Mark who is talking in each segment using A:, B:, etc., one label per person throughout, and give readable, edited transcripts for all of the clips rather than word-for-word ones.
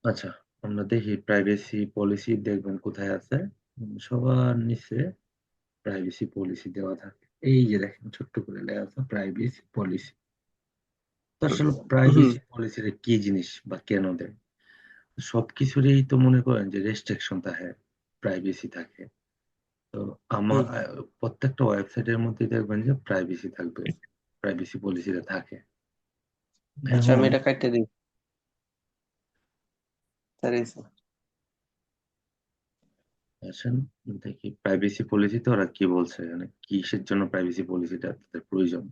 A: আচ্ছা, আমরা দেখি প্রাইভেসি পলিসি দেখবেন কোথায় আছে। সবার নিচে প্রাইভেসি পলিসি দেওয়া থাকে। এই যে দেখেন ছোট্ট করে লেখা আছে প্রাইভেসি পলিসি। তো আসলে
B: হুম।
A: প্রাইভেসি পলিসিটা কি জিনিস বা কেন দেয়? সবকিছুরই তো মনে করেন যে রেস্ট্রিকশন থাকে, প্রাইভেসি থাকে। তো আমার
B: হুম।
A: প্রত্যেকটা ওয়েবসাইটের মধ্যে দেখবেন যে প্রাইভেসি থাকবে, প্রাইভেসি পলিসিটা থাকে।
B: আচ্ছা, আমি
A: এখন
B: এটা কাটতে দিই। তার এই যে-
A: আসেন দেখি প্রাইভেসি পলিসিতে ওরা কি বলছে, মানে কিসের জন্য প্রাইভেসি পলিসিটা তাদের প্রয়োজন।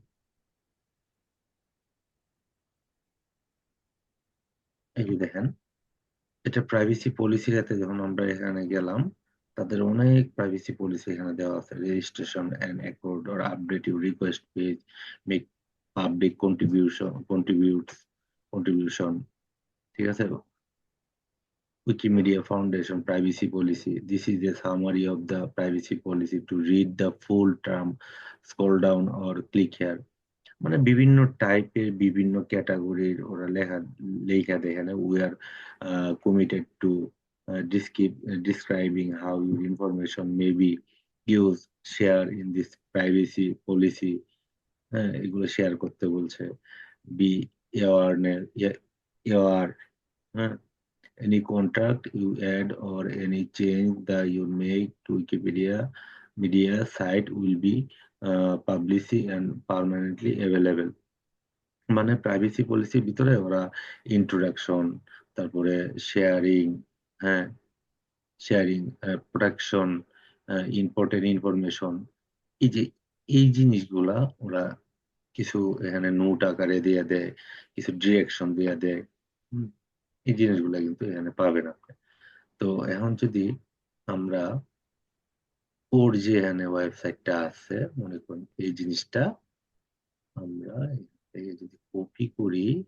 A: এই যে দেখেন, এটা প্রাইভেসি পলিসিতে যখন আমরা এখানে গেলাম, তাদের অনেক প্রাইভেসি পলিসি এখানে দেওয়া আছে। Registration and accord or update your request page, make public contribution, ঠিক আছে। Wikimedia Foundation privacy policy. This is a summary of the privacy policy. To read the full term, scroll down or click here. মানে বিভিন্ন টাইপের বিভিন্ন ক্যাটাগরির ওরা লেখা দেয় এখানে। We are committed two describing how your information may be used, share in this privacy policy। হ্যাঁ, এগুলো শেয়ার করতে বলছে। বি অ্যাওয়ারনেস, অ্যাওয়ার, হ্যাঁ, any contract you add or any change that you make to Wikipedia media site will be publicly and permanently available। মানে privacy পলিসির ভিতরে ওরা introduction, তারপরে শেয়ারিং, হ্যাঁ, শেয়ারিং, প্রোটেকশন, ইম্পর্টেন্ট ইনফরমেশন, এই যে এই জিনিসগুলা ওরা কিছু এখানে নোট আকারে দিয়ে দেয়, কিছু ডিরেকশন দিয়ে দেয়। হুম, এই জিনিসগুলা কিন্তু এখানে পাবেন আপনি। তো এখন যদি আমরা ওর যে এখানে ওয়েবসাইটটা আছে, মনে করুন এই জিনিসটা আমরা এখান থেকে যদি কপি করি,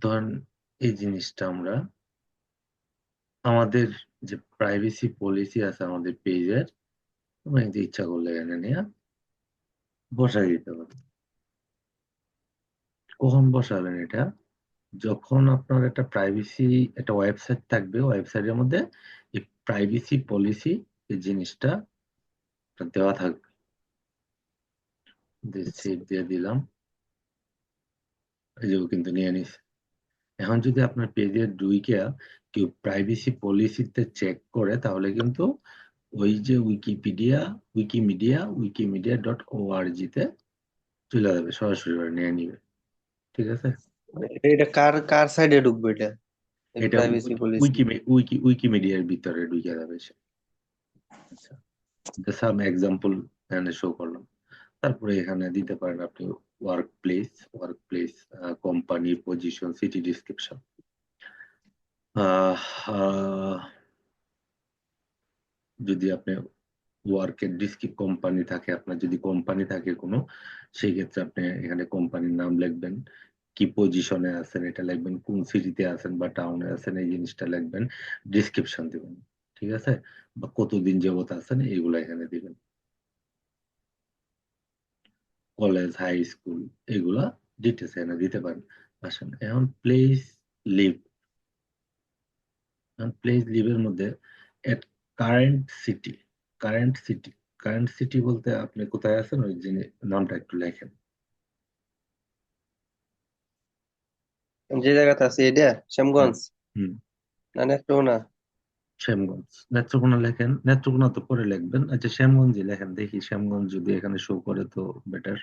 A: ধরেন এই জিনিসটা আমরা আমাদের যে প্রাইভেসি পলিসি আছে আমাদের পেজের, আমরা কিন্তু ইচ্ছা করলে এখানে নিয়ে বসাই দিতে পারি। কখন বসাবেন এটা? যখন আপনার একটা প্রাইভেসি একটা ওয়েবসাইট থাকবে, ওয়েবসাইটের মধ্যে এই প্রাইভেসি পলিসি এই জিনিসটা দেওয়া থাকবে। সেভ দিয়ে দিলাম, এই যে ও কিন্তু নিয়ে নিছে। এখন যদি আপনার পেজে ঢুইকা কেউ প্রাইভেসি পলিসিতে চেক করে, তাহলে কিন্তু ওই যে উইকিমিডিয়া.org তে চলে যাবে, সরাসরি ওরা নিয়ে নিবে। ঠিক আছে।
B: এটা কার কার সাইডে ঢুকবে এটা?
A: এটা
B: প্রাইভেসি পলিসি।
A: উইকিমিডিয়ার ভিতরে ঢুকে যাবে সে। আচ্ছা, সাম এক্সাম্পল এখানে শো করলাম। তারপরে এখানে দিতে পারেন আপনি work place, company, position, city description. যদি আপনি ওয়ার্কের ডিসক্রিপ কোম্পানি থাকে, আপনার যদি কোম্পানি থাকে কোনো, সেই ক্ষেত্রে আপনি এখানে কোম্পানির নাম লিখবেন, কি পজিশনে আছেন এটা লিখবেন, কোন সিটিতে আছেন বা টাউনে আছেন এই জিনিসটা লিখবেন, ডিসক্রিপশন দিবেন। ঠিক আছে। বা কতদিন যাবত আছেন এইগুলা এখানে দিবেন। কলেজ, হাই স্কুল, এগুলা ডিটেলস এখানে দিতে পারেন। আসেন এখন লিভ প্লেস লিভের মধ্যে at current city, current city current city বলতে আপনি কোথায় আছেন ওই নামটা একটু লেখেন।
B: যে জায়গাতে আছে এটা
A: হুম
B: শ্যামগঞ্জ
A: হুম
B: না নেত্রকোনা?
A: শ্যামগঞ্জ, নেত্রকোনা লেখেন। নেত্রকোনা তো পরে লিখবেন। আচ্ছা, শ্যামগঞ্জই লেখেন, দেখি শ্যামগঞ্জ যদি এখানে শো করে তো বেটার।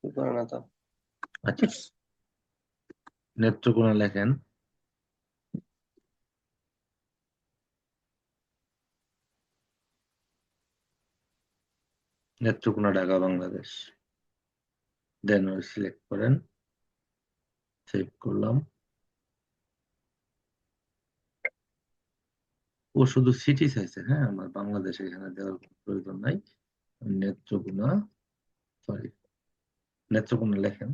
B: কি করে না তো।
A: আচ্ছা, নেত্রকোনা লেখেন। নেত্রকোনা, ঢাকা, বাংলাদেশ। দেন ওই সিলেক্ট করেন, সেভ করলাম। ও শুধু সিটি চাইছে, হ্যাঁ, আমার বাংলাদেশে এখানে দেওয়ার কোনো প্রয়োজন নাই। নেত্রকোনা, সরি, নেত্রকোনা লেখেন।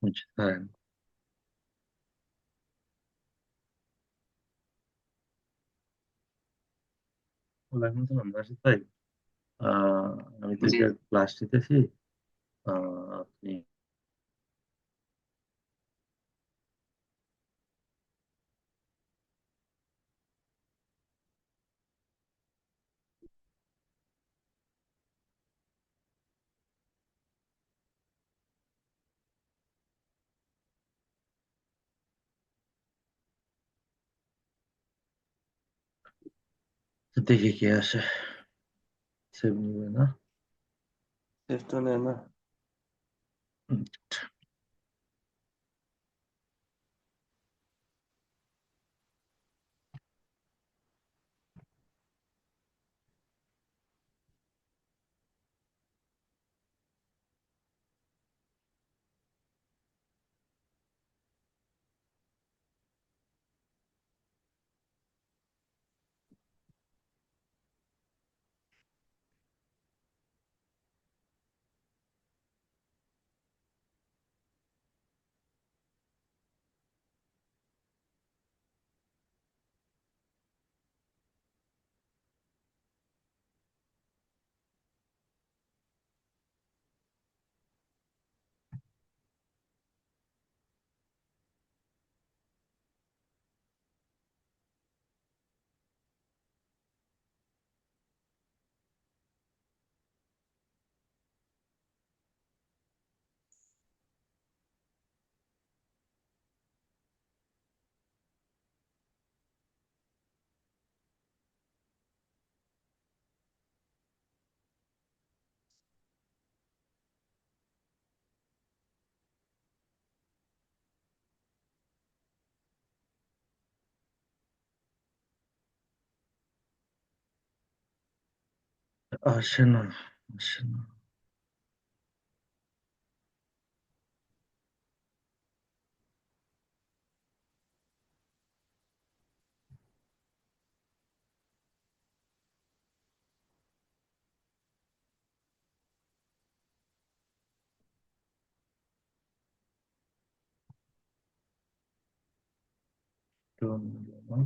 A: আচ্ছা, হ্যাঁ, লেখেন তো আমরা তাই। আহ আমি তো
B: জি।
A: এটা ক্লাস নিতেছি। আপনি দেখি কে আসে। সেভ নিবে না।
B: সেফ তো নেয় না।
A: হুম, আসে না, আসে না। তো নিলো না।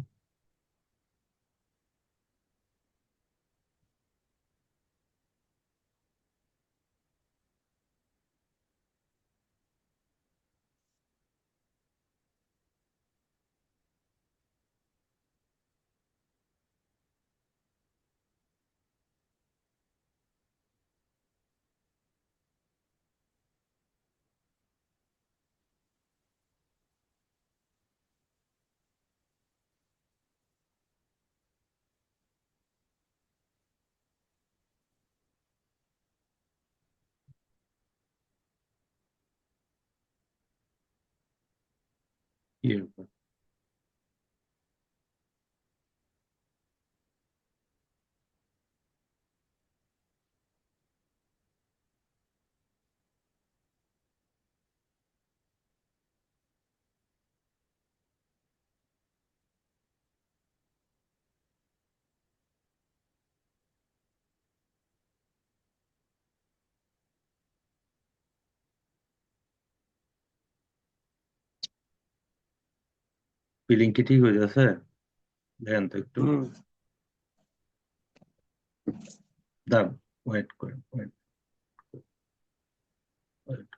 A: কি ব্যাপার? ফিলিং কি ঠিক হয়ে যাচ্ছে? দেখেন তো একটু।
B: হুম।
A: দাঁড়ান, ওয়েট করেন, ওয়েট, ওয়েট।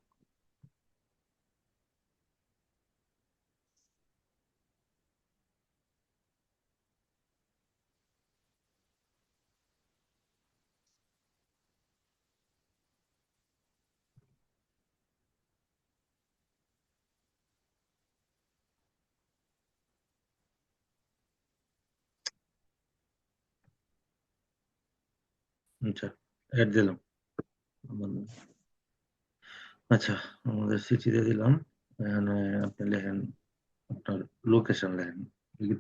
A: আচ্ছা, অ্যাড দিলাম। আমার- আচ্ছা, আমাদের চিঠি দিয়ে দিলাম। এখানে আপনি লেখেন আপনার লোকেশন লেখেন।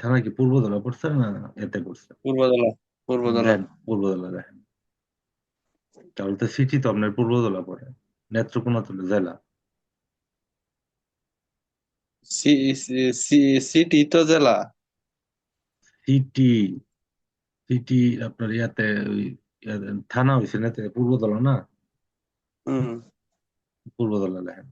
A: থানা কি পূর্বদলা পড়ছে না এতে পড়ছে?
B: পূর্বদলা। পূর্বদলা।
A: দেন পূর্বদলা লেখেন। তাহলে তো সিটি তো আপনার পূর্বদলা পড়ে, নেত্রকোনা তো জেলা।
B: সি সিটি তো জেলা।
A: সিটি, সিটি আপনার ইয়াতে ওই থানা হয়েছে না পূর্বদলা না?
B: হুম।
A: পূর্বদলা লেখেন।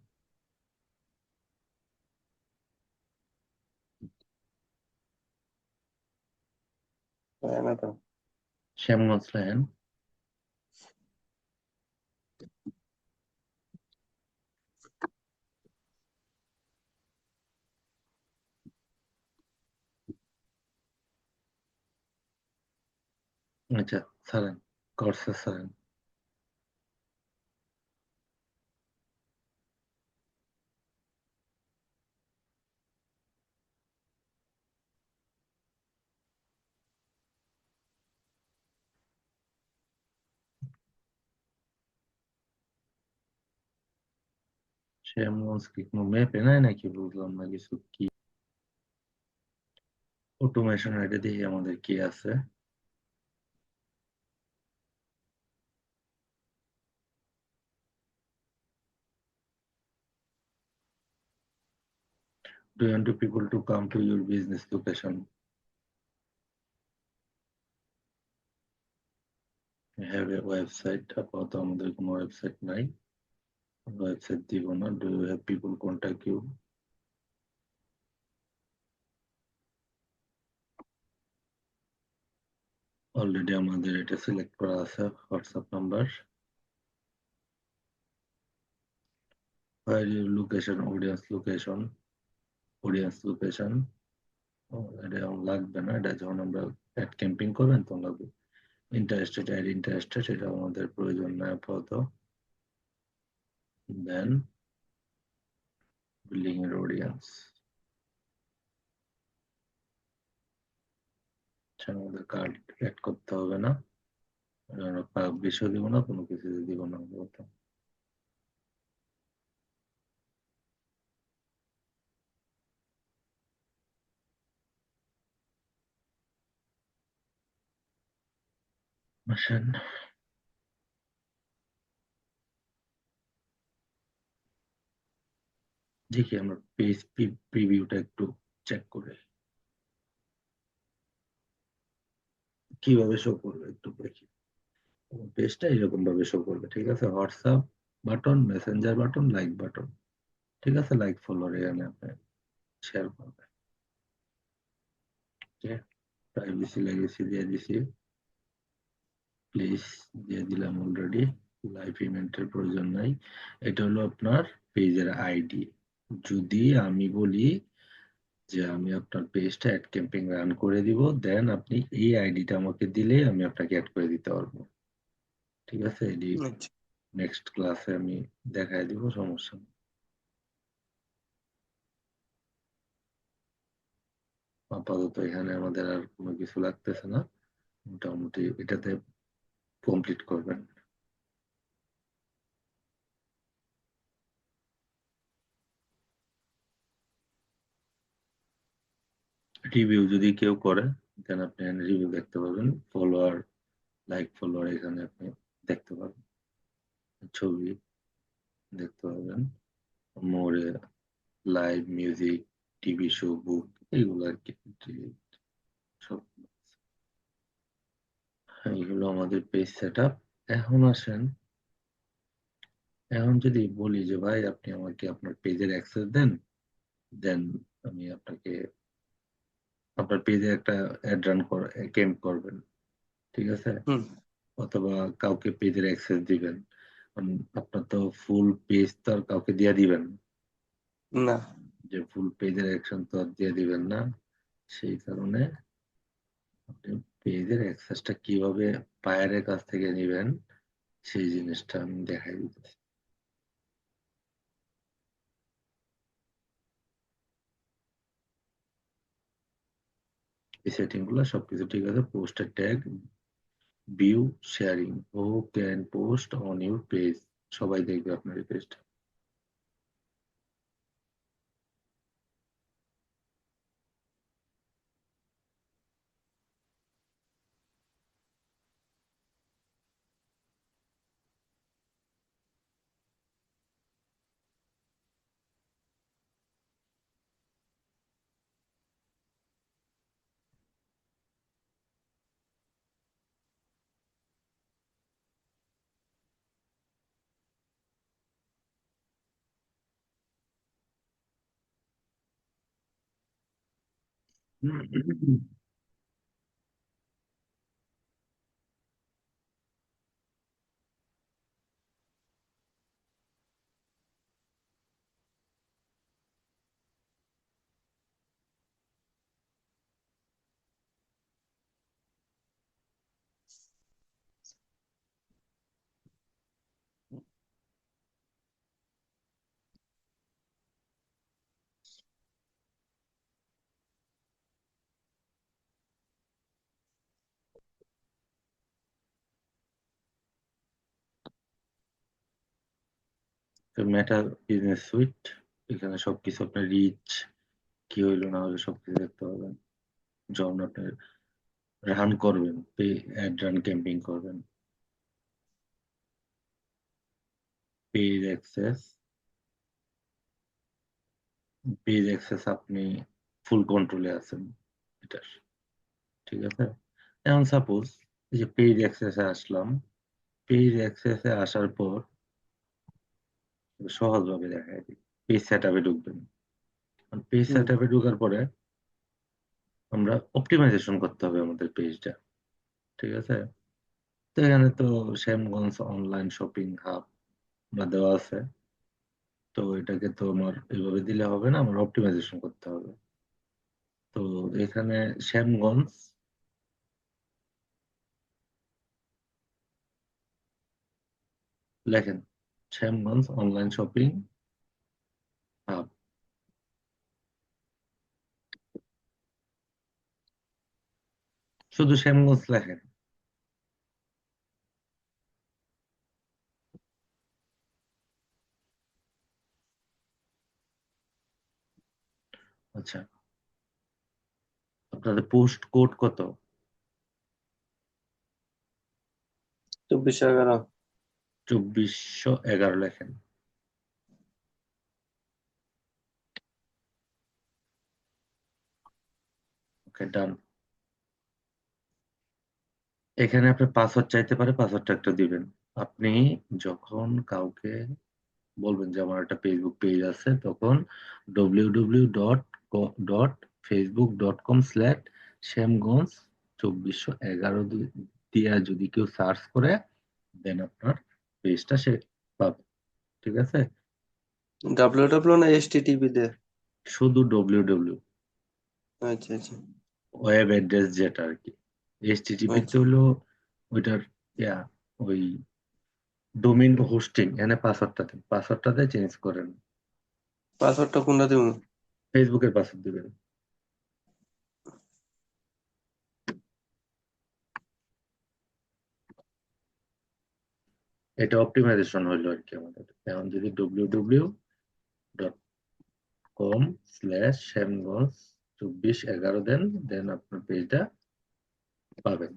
B: তাই না তো।
A: শ্যামগঞ্জ লেখেন। আচ্ছা, ছাড়েন, করছে ছাড়েন। শ্যামগঞ্জ কি কোনো ম্যাপে নাই নাকি, বুঝলাম না কিছু। কি অটোমেশন, এটা দেখি আমাদের কি আছে। Do you want to people to come to your business location? You have a website? আপাতত আমাদের কোনো ওয়েবসাইট নাই, ওয়েবসাইট দিব না। Do you have people contact you? Already আমাদের এটা সিলেক্ট করা আছে, WhatsApp number. Where your location, audience location। এটা এখন লাগবে না, এটা যখন আমরা অ্যাড ক্যাম্পিং করবেন তখন লাগবে। ইন্টারেস্টেড, অ্যাড ইন্টারেস্টেড, এটা আমাদের প্রয়োজন নাই আপাতত। দেন বিল্ডিং এর অডিয়েন্স, আমাদের কার্ড অ্যাড করতে হবে না, বিষয় দিব না, কোনো কিছু দিব না আপাতত। আসেন দেখি আমরা পেজ প্রিভিউটা একটু চেক করে কিভাবে শো করবে একটু দেখি। পেজটা এরকম ভাবে শো করবে, ঠিক আছে? WhatsApp button, Messenger button, like button, ঠিক আছে? লাইক ফলোয়ার এখানে আপনি শেয়ার করবেন। প্রাইভেসি লেগেসি দিয়ে দিছি, প্লিজ দিয়ে দিলাম অলরেডি। লাইভ ইভেন্টের প্রয়োজন নাই। এটা হলো আপনার পেজের আইডি। যদি আমি বলি যে আমি আপনার পেজটা অ্যাড ক্যাম্পিং রান করে দিব, দেন আপনি এই আইডিটা আমাকে দিলে আমি আপনাকে অ্যাড করে দিতে পারবো, ঠিক আছে? এটি
B: আচ্ছা।
A: নেক্সট ক্লাসে আমি দেখায় দিব, সমস্যা নেই। আপাতত এখানে আমাদের আর কোনো কিছু লাগতেছে না, মোটামুটি এটাতে কমপ্লিট করবেন। রিভিউ যদি কেউ করে দেন আপনি রিভিউ দেখতে পাবেন, ফলোয়ার, লাইক ফলোয়ার এখানে আপনি দেখতে পাবেন, ছবি দেখতে পাবেন, মোরে, লাইভ মিউজিক, টিভি শো, বুক, এইগুলো আর কি সব। এইগুলো আমাদের পেজ সেট আপ। এখন আসেন, এখন যদি বলি যে ভাই আপনি আমাকে আপনার পেজের অ্যাক্সেস দেন, দেন আমি আপনাকে আপনার পেজে একটা অ্যাড রান ক্যাম্প করবেন, ঠিক আছে?
B: হুম।
A: অথবা কাউকে পেজের অ্যাক্সেস দিবেন। আপনার তো ফুল পেজ তো আর কাউকে দিয়ে দিবেন না,
B: না।
A: যে ফুল পেজের অ্যাকশন তো আর দিয়ে দিবেন না। সেই কারণে আপনি পেজের অ্যাক্সেসটা কিভাবে বায়ারের কাছ থেকে নেবেন সেই জিনিসটা আমি দেখাই দিতেছি। এই সেটিং গুলো সবকিছু ঠিক আছে। পোস্টের tag, view, sharing, who can post on your page, সবাই দেখবে আপনার এই পেজটা। তো মেটা বিজনেস সুইট, এখানে সবকিছু আপনার রিচ কি হইলো না হলো সবকিছু দেখতে পাবেন। যখন আপনি রান করবেন, অ্যাড রান ক্যাম্পিং করবেন, পেজ অ্যাক্সেস, আপনি ফুল কন্ট্রোলে আছেন এটার, ঠিক আছে। এখন সাপোজ এই যে পেজ অ্যাক্সেসে আসলাম, পেজ অ্যাক্সেসে আসার পর সহজভাবে দেখায় দিই, পেজ সেট আপে ঢুকবেন। পেজ সেট আপে ঢোকার পরে আমরা অপটিমাইজেশন করতে হবে আমাদের পেজটা, ঠিক আছে। তো এখানে তো শ্যামগঞ্জ অনলাইন শপিং হাব দেওয়া আছে। তো এটাকে তো আমার এইভাবে দিলে হবে না, আমার অপটিমাইজেশন করতে হবে। তো এখানে শ্যামগঞ্জ লেখেন, শ্যামগঞ্জ অনলাইন শপিং হাব, শুধু শ্যামগঞ্জ লেখেন। আচ্ছা, আপনাদের পোস্ট কোড কত?
B: 2411।
A: 2411 লেখেন। ওকে, ডান। এখানে আপনার পাসওয়ার্ড চাইতে পারে, পাসওয়ার্ডটা একটা দিবেন। আপনি যখন কাউকে বলবেন যে আমার একটা ফেসবুক পেজ আছে, তখন www.facebook.com/শ্যামগঞ্জ 2411 দিয়া যদি কেউ সার্চ করে, দেন আপনার পেজটা সে পাবে, ঠিক আছে।
B: ডাব্লিউ না এসটিটিপি দে?
A: শুধু www,
B: আচ্ছা আচ্ছা
A: ওয়েব অ্যাড্রেস যেটা আর কি। এইচটিটিপি তে
B: আচ্ছা।
A: হলো ওইটার ইয়া, ওই ডোমেইন হোস্টিং। এখানে পাসওয়ার্ডটাতে চেঞ্জ করেন,
B: পাসওয়ার্ডটা কোনটা দিব?
A: ফেসবুকের পাসওয়ার্ড দিবেন। এটা অপটিমাইজেশন হইলো আর কি আমাদের। এখন যদি www.com/শ্যামগঞ্জ 2411 দেন, দেন আপনার পেজটা পাবেন।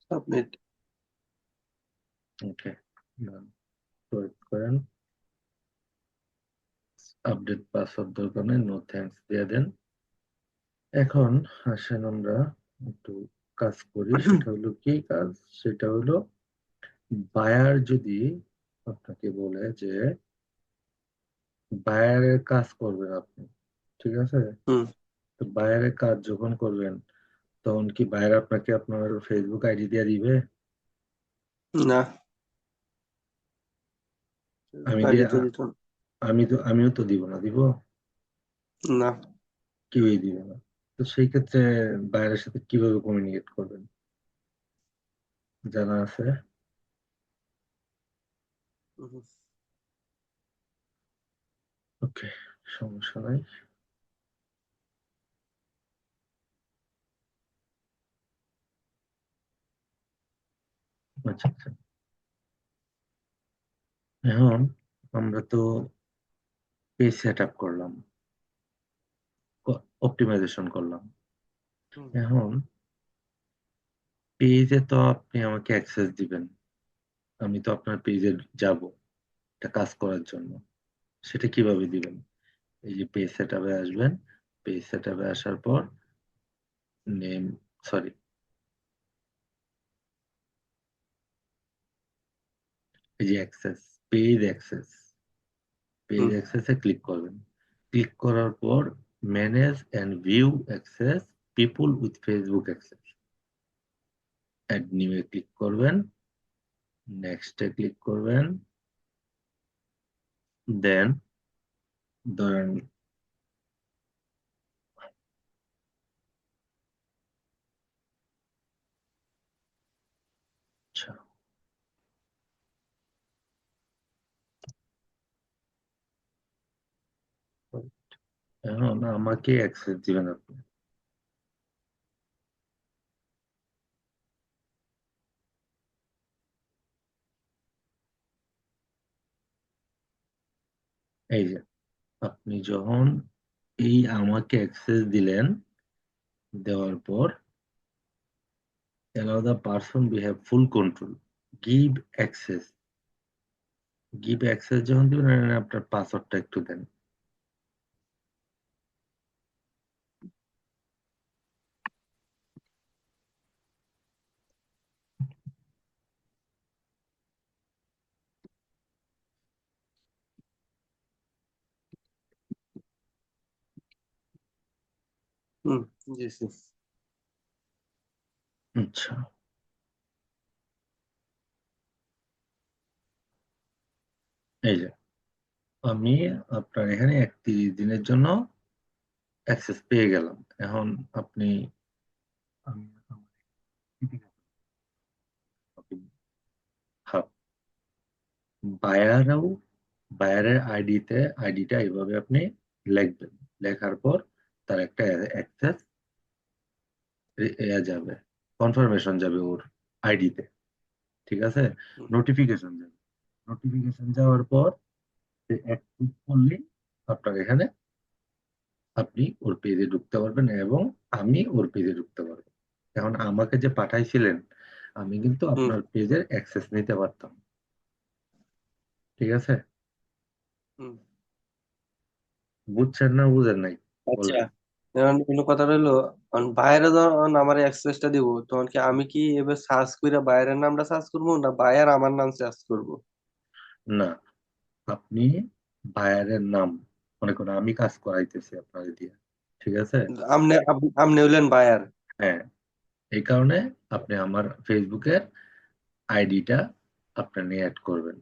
B: সাবমিট।
A: ওকে, ওয়েট করেন। আপডেট পাসওয়ার্ড দরকার নেই, নো থ্যাঙ্কস দিয়ে দেন। এখন আসেন আমরা একটু কাজ করি। সেটা হলো কি কাজ? সেটা হলো বায়ার যদি আপনাকে বলে যে বায়ারের কাজ করবেন আপনি, ঠিক আছে।
B: হুম।
A: তো বায়ারের কাজ যখন করবেন, তখন কি বায়ার আপনাকে আপনার ফেসবুক আইডি দিয়ে দিবে?
B: না,
A: আমি
B: আইডি
A: দিয়ে
B: তো দিত না।
A: আমিও তো দিব না, দিব?
B: না।
A: কেউই দিবে না। তো সেই ক্ষেত্রে বায়ারের সাথে কিভাবে কমিউনিকেট করবেন জানা আছে?
B: হুম।
A: ওকে, সমস্যা নাই। আচ্ছা আচ্ছা, এখন আমরা তো পেজ সেট আপ করলাম, অপটিমাইজেশন করলাম।
B: হুম।
A: এখন পেজে তো আপনি আমাকে অ্যাক্সেস দিবেন, আমি তো আপনার পেজে যাব একটা কাজ করার জন্য। সেটা কিভাবে দিবেন? এই যে পেজ সেট আপে আসবেন, পেজ সেট আপে আসার পর নেম, সরি, এই যে access, page access, page
B: hmm.
A: অ্যাক্সেসে ক্লিক করবেন। ক্লিক করার পর manage and view access people with Facebook access. Add new এ ক্লিক করবেন, নেক্সটে ক্লিক করবেন, দেন ধরেন আচ্ছা, এখন আমাকে অ্যাক্সেস দিবেন আপনি। এই যে আপনি যখন এই আমাকে অ্যাক্সেস দিলেন, দেওয়ার পর allow the person we have full control, give access, give access যখন দিবেন আপনার পাসওয়ার্ডটা একটু দেন।
B: হুম, জি জি।
A: আচ্ছা, এই যে আমি আপনার এখানে 31 দিনের জন্য অ্যাক্সেস পেয়ে গেলাম। এখন আপনি বায়ারও বায়ারের আইডিটা এইভাবে আপনি লিখবেন, লেখার পর তার একটা অ্যাক্সেস যাবে, কনফার্মেশন যাবে ওর আইডিতে, ঠিক আছে,
B: হুম,
A: নোটিফিকেশন যাবে। নোটিফিকেশন যাওয়ার পর এক ক্লিক করলেই আপনার এখানে আপনি ওর পেজে ঢুকতে পারবেন এবং আমি ওর পেজে ঢুকতে পারবো। এখন আমাকে যে পাঠাইছিলেন, আমি কিন্তু
B: হুম,
A: আপনার পেজের অ্যাক্সেস নিতে পারতাম, ঠিক আছে?
B: হুম।
A: বুঝছেন না বুঝেন নাই
B: আচ্ছা,
A: বলেন।
B: এখন অন্য কথা রইলো, বাইরে যখন আমার অ্যাক্সেসটা দিব তখন কি আমি কি এবার সার্চ করে বাইরের নামটা সার্চ করবো না বায়ার আমার নাম সার্চ করবো?
A: না, আপনি বায়ারের নাম, মনে করেন আমি কাজ করাইতেছি আপনাকে দিয়ে, ঠিক আছে?
B: আপনি হইলেন বায়ার।
A: হ্যাঁ, এই কারণে আপনি আমার ফেসবুকের আইডিটা আপনার নিয়ে অ্যাড করবেন।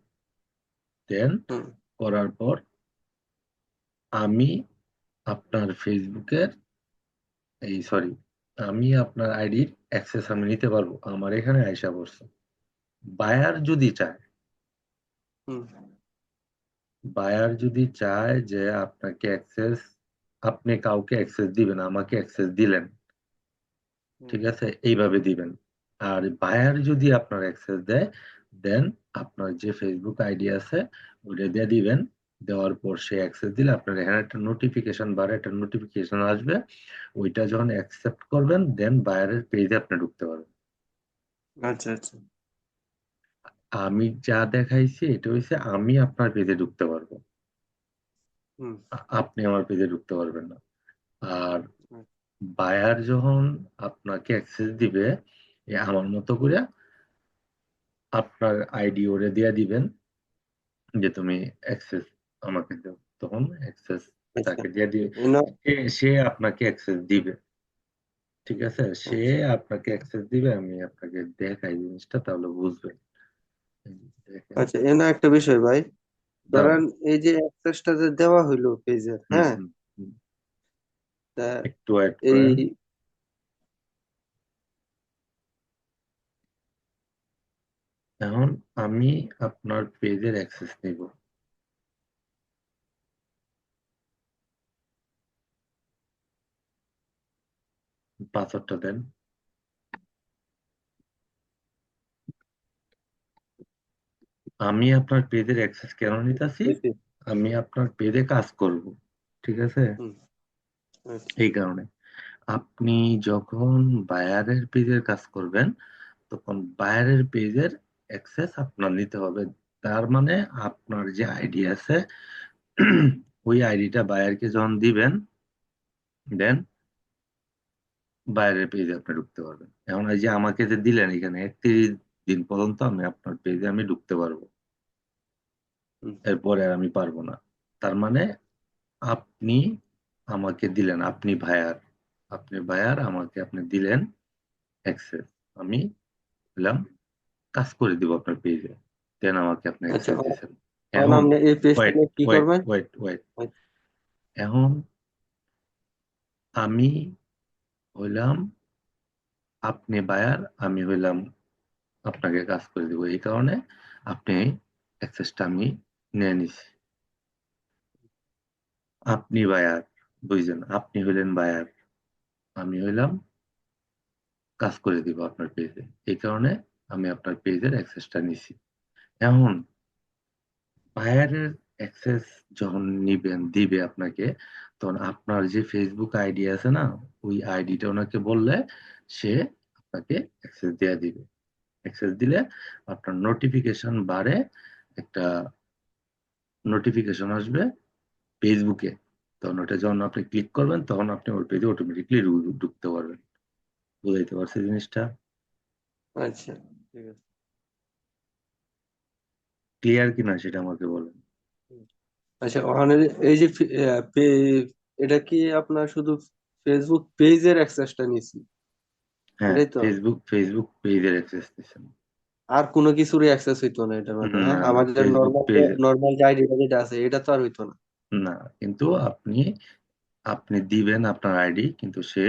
A: দেন
B: হুম,
A: করার পর আমি আপনার ফেসবুকের সরি, আমি আপনার আইডির অ্যাক্সেস আমি নিতে পারবো আমার এখানে আইসা পড়ছে। বায়ার যদি চায়,
B: হুম,
A: বায়ার যদি চায় যে আপনাকে অ্যাক্সেস, আপনি কাউকে অ্যাক্সেস দিবেন, আমাকে অ্যাক্সেস দিলেন,
B: হুম।
A: ঠিক আছে, এইভাবে দিবেন। আর বায়ার যদি আপনার অ্যাক্সেস দেয়, দেন আপনার যে ফেসবুক আইডি আছে ওইটা দিয়ে দিবেন। দেওয়ার পর সে অ্যাক্সেস দিলে আপনার এখানে একটা নোটিফিকেশন বারে একটা নোটিফিকেশন আসবে, ওইটা যখন অ্যাকসেপ্ট করবেন দেন বায়ারের পেজে আপনি ঢুকতে পারবেন।
B: আচ্ছা আচ্ছা।
A: আমি যা দেখাইছি এটা হচ্ছে আমি আপনার পেজে ঢুকতে পারবো,
B: হুম,
A: আপনি আমার পেজে ঢুকতে পারবেন না। আর বায়ার যখন আপনাকে অ্যাক্সেস দিবে, আমার মতো করে আপনার আইডি ওরে দিয়ে দিবেন যে তুমি অ্যাক্সেস আমাকে দাও, তখন অ্যাক্সেস
B: আচ্ছা।
A: তাকে দিয়ে দিয়ে
B: এনো
A: সে আপনাকে অ্যাক্সেস দিবে, ঠিক আছে, সে
B: আচ্ছা
A: আপনাকে অ্যাক্সেস দিবে। আমি আপনাকে দেখাই জিনিসটা, তাহলে বুঝবেন। এই যে দেখেন,
B: আচ্ছা, এনো একটা বিষয় ভাই,
A: দাও,
B: ধরেন এই যে অ্যাক্সেসটা যে দেওয়া হইলো পেজের,
A: হুম
B: হ্যাঁ,
A: হুম হুম,
B: তা
A: একটু ওয়েট
B: এই
A: করেন। এখন আমি আপনার পেজের অ্যাক্সেস নিব, পাসওয়ার্ডটা দেন। আমি আপনার পেজের অ্যাক্সেস কেন নিতেছি?
B: বুঝছি।
A: আমি আপনার পেজে কাজ করব, ঠিক আছে,
B: হুম, আচ্ছা।
A: এই কারণে আপনি যখন বায়ারের পেজের কাজ করবেন তখন বায়ারের পেজের অ্যাক্সেস আপনার নিতে হবে। তার মানে আপনার যে আইডি আছে ওই আইডিটা বায়ারকে যখন দিবেন, দেন বায়ারের পেজে আপনি ঢুকতে পারবেন। এখন এই যে আমাকে যে দিলেন এখানে 31 দিন পর্যন্ত আমি আপনার পেজে আমি ঢুকতে পারবো,
B: হুম,
A: এরপরে আর আমি পারবো না। তার মানে আপনি আমাকে দিলেন, আপনি বায়ার আমাকে আপনি দিলেন অ্যাক্সেস, আমি বললাম কাজ করে দিব আপনার পেজে, দেন আমাকে আপনি
B: আচ্ছা,
A: অ্যাক্সেস দিচ্ছেন।
B: এখন
A: এখন
B: আপনি এই পেজটা
A: ওয়েট
B: নিয়ে কি
A: ওয়েট
B: করবেন?
A: ওয়েট ওয়েট এখন আমি হইলাম আপনি বায়ার, আমি হইলাম আপনাকে কাজ করে দিব, এই কারণে আপনি অ্যাক্সেসটা আমি নিয়ে নিছি। আপনি বায়ার, বুঝছেন? আপনি হইলেন বায়ার, আমি হইলাম কাজ করে দিব আপনার পেজে, এই কারণে আমি আপনার পেজের অ্যাক্সেসটা নিছি। এখন বায়ারের অ্যাক্সেস যখন দিবে আপনাকে, তখন আপনার যে ফেসবুক আইডি আছে না, ওই আইডিটা ওনাকে বললে সে আপনাকে অ্যাক্সেস দেয়া দিবে। অ্যাক্সেস দিলে আপনার নোটিফিকেশন বারে একটা নোটিফিকেশন আসবে ফেসবুকে, তখন ওটা যখন আপনি ক্লিক করবেন তখন আপনি ওই পেজে অটোমেটিকলি ঢুকতে পারবেন। বুঝাইতে পারছি জিনিসটা?
B: আচ্ছা, ঠিক আছে।
A: ক্লিয়ার কিনা সেটা আমাকে বলেন।
B: আচ্ছা, ওখানে এই যে এটা কি আপনার শুধু ফেসবুক পেজের অ্যাক্সেসটা নিছি,
A: হ্যাঁ,
B: এটাই তো?
A: ফেসবুক পেজের অ্যাক্সেস দিচ্ছেন।
B: আর কোনো কিছুরই অ্যাক্সেস হইতো না এটার মধ্যে? হ্যাঁ,
A: না না,
B: আমাদের
A: ফেসবুক
B: নর্মাল
A: পেজ
B: নর্মাল যে আইডিটা যেটা আছে এটা তো আর হইতো না?
A: না, কিন্তু আপনি আপনি দিবেন আপনার আইডি, কিন্তু সে